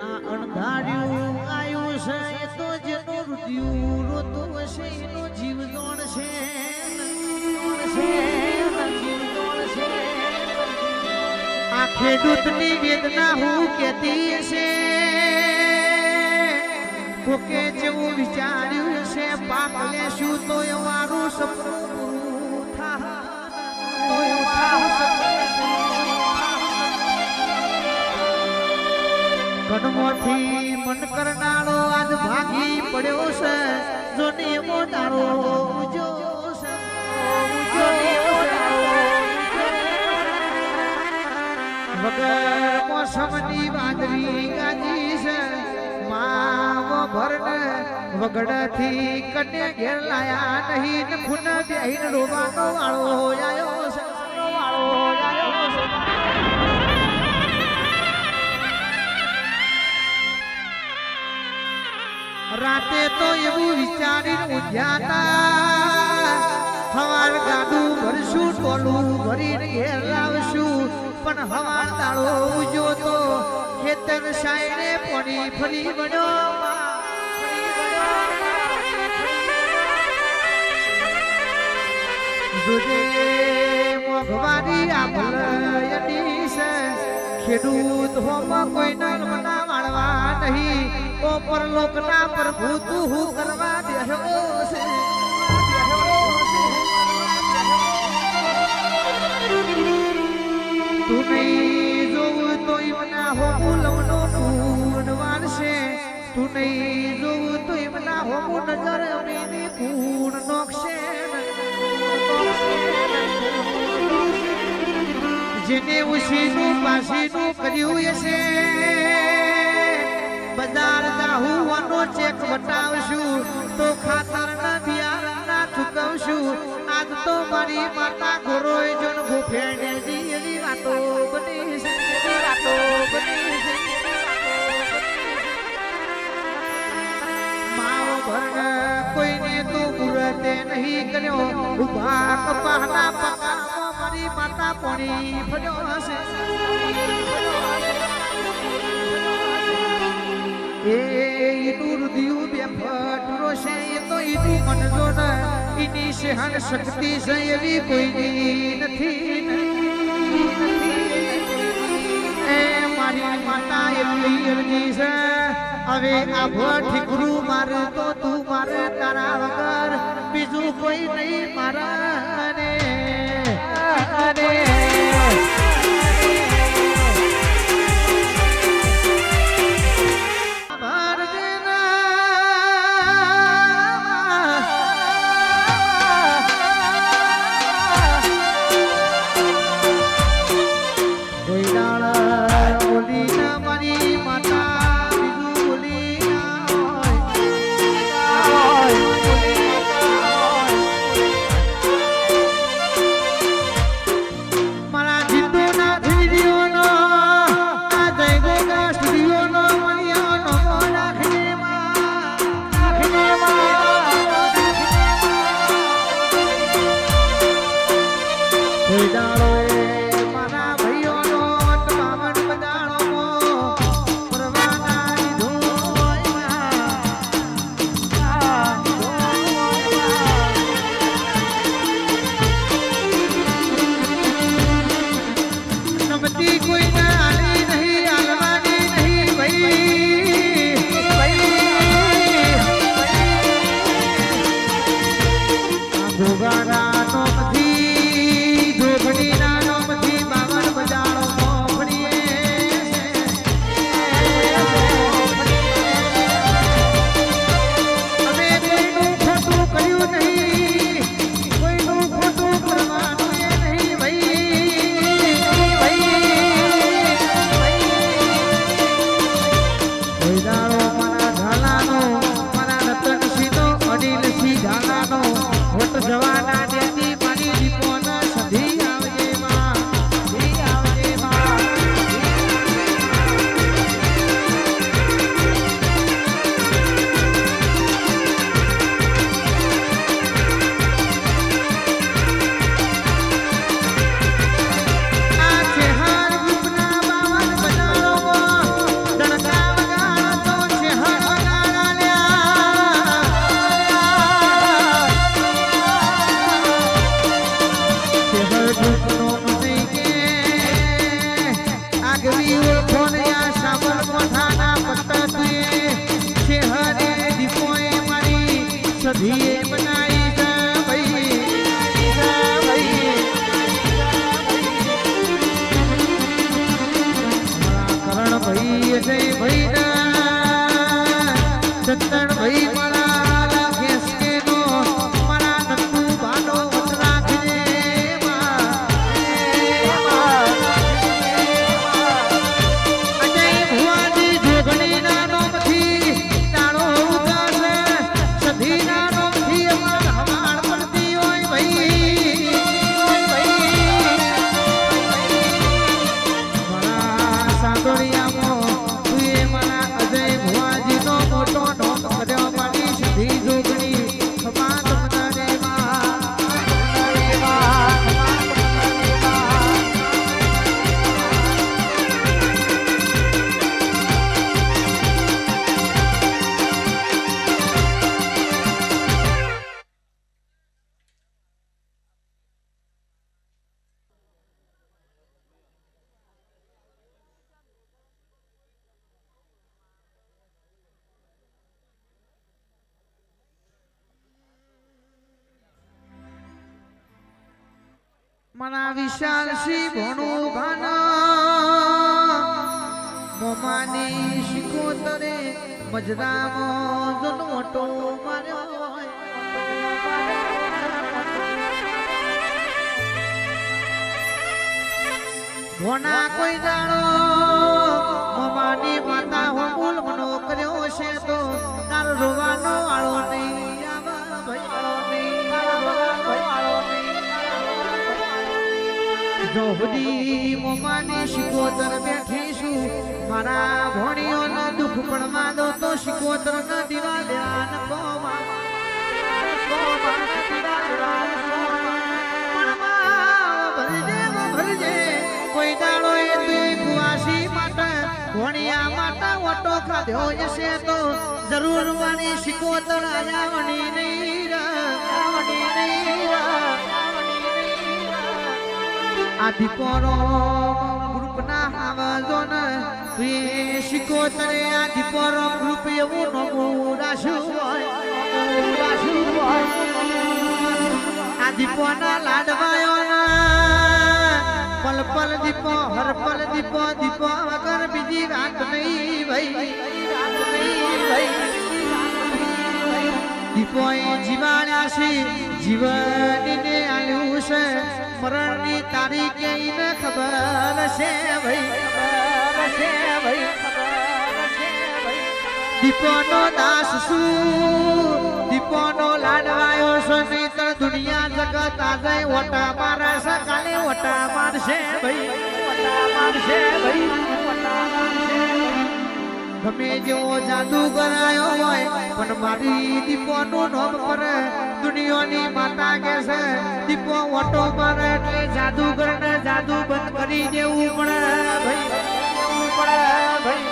આ અણધાર્યું આયું છે એ તો જેનો રુદિયું રોતું હશે એનો જીવ દોણ છે આ ખેડૂતની વેદના હું કહેતી હશે કોકે જેવું વિચાર્યું હશે પાક લેશું તો અમારું સપનું પૂરું થાય કડમોથી મન કરનારો આજ ભાગી પડ્યો છે જો નિયમો દારો ઉજો વગર મોસમની વાદળી ગાજી છે માવો ભરને વગડથી કને ઘેર લાયા નહીં ને ખૂન બેહીને રોવાનો વાળો આયો છે રાતે તો એવું વિચારીને ઊંઝાતા હવાર ગાડું ભરશું ટોલું ભરીને ઘેર લાવશું પણ હવાર દાડો ઉજો તો ખેતર સાયરે પોણી ફરી બન્યો જોજે મોઘવારી આભલયની છે ખેડૂત હોમ કોઈના મના વાળવા નહીં ઓ પરલોકના પ્રભુ તું કરવા બેહો છે તું નહીં જોવું તોય મના હોમું લવનો પૂન વારશે તું નહીં જોવું તોય મના હોમું નજર અમીની પૂન નોખશે જેને ઉશીનું પાસીનું કર્યું હશે બજાર જાહુવાનો ચેક વટાવશું તો ખાતરના બિયારણના ચૂકવશું આજ તો મારી માતા ગોરોય જોન ગોફેણે જીની વાતો બની છે માવો ભરને કોઈને તો મુરતે નહીં કર્યો ઉભા કપાહના પકામાં મારી માતા પોણી ફર્યો હશે ઈનું રુદિયું બેફટ રોશે એ તો ઈનું મન જોને ઈની સહન શક્તિ છે એવી કોઈની નથી એ મારી માતા એટલી અરજી છે હવે આ ભઠીકરું મારે તો તું મારે તારા વગર બીજું કોઈ નહીં મારા રે ઓળખોનિયા સાબર કોઠાના પત્તા તુએ શેહરે દીપોએ મારી સધીએ બનાવી છે ભાઈ કરણ ભાઈ જય ભાઈ ના ચંદન ભાઈ મારા લાગે છે નો મારા નંદુ બાનો વત રાખજે અજય ભુવાજી જોગણી ના નોમથી તાળો ઉગાડે સધી ના નોમથી અમાર હવાડ પડતી હોય ભાઈ મારા સાદોરિયામાં તુએ મારા અજય ભુવાજી નો મોટો નોમ કર્યો મારી સધી જોગણી ખમા તમને મારા વિશાલ સિંહ ભણું ગાના મોમાની શિકોતરે મજરામાં જનવટો માર્યો ઘોના કોઈ જાણો મોમાની માતા હોમુલ મનો કર્યો છે તો તાર રોવાનો વાળો નહીં આવા ભાઈ જોહદી મોમાની શિકોતર બેઠીશું મારા ભણીઓનો દુઃખ પડવા દો તો શિકોતર ના દિવાલ્યા ન ભરજે કોઈ દાડો એ તું કુવાસી માટે ભણિયા માટે ઓટો ખાધ્યો જશે તો જરૂર મારી શિકોતર આવવાની નહીં આ દીપોરો ગ્રુપના હાવજોન તું શિકોતરે આ દીપોરો ગ્રુપ એવું નમું રાશું આ દીપોના લાડવાયોના પલ પલ દીપો હર પલ દીપો દીપો વગર બીજી રાત નહીં ભાઈ દીપોએ જીવાડ્યા છે જીવનને આલ્યું છે મરણની તારીખે એને ખબર છે ભાઈ દીપોનો દાસ શું દીપોનો લાડવાયો છે નહીતર દુનિયા જગત આજે ઓટા મારે છે કાલે ઓટા મારશે ભાઈ ગમે જેવો જાદુ કરાયો હોય પણ મારી દીપોનું નામ પર દુનિયાની માતા કે છે દીપો ઓટો મારે એટલે જાદુગર ને જાદુ બંધ કરી દેવું પડે ભાઈ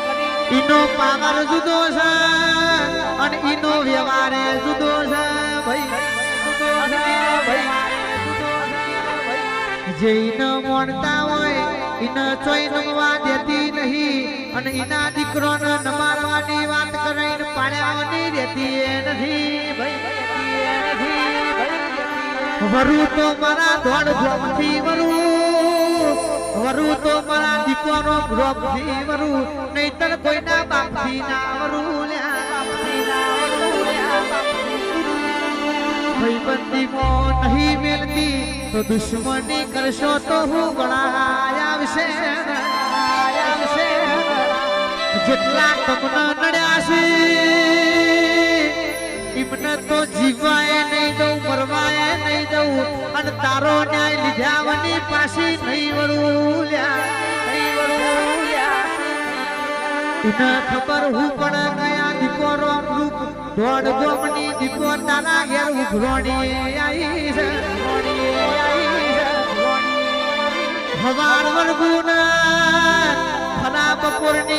ઈનો પાવર જુદો છે અને ઈનો વ્યવહાર જુદો છે ભાઈ જે ઈનો મોણતા હોય ઈને ચોઈ નમવા દેતી નહીં અને ઈના દીકરોને નમારવાની વાત કરીને પાડ્યાની રહેતી નથી ભાઈ વરુ તો મારા દોડ ગોમથી વરુ તો મારા દીકરો ગોમથી વરુ નહીતર કોઈના બાપથી ના વરુ ભાઈબંધીમાં નહીં મેલતી તો દુશ્મની કરશો તો હું ગણાય આવશે જેટલા તમને નડ્યા છે એમને તો જીવાય નહીં દઉં મરવાય નહીં દઉં અને તારો ન્યાય લીધાવાની પાછી નહીં વળું એને ખબર હું પણ ગયા દીપો રોમ રૂપ દોડ ગોમની દીપો તારા ઘેર ઉઘરોણી આવી છે હવાર વર્ગુના ખરા બપોરની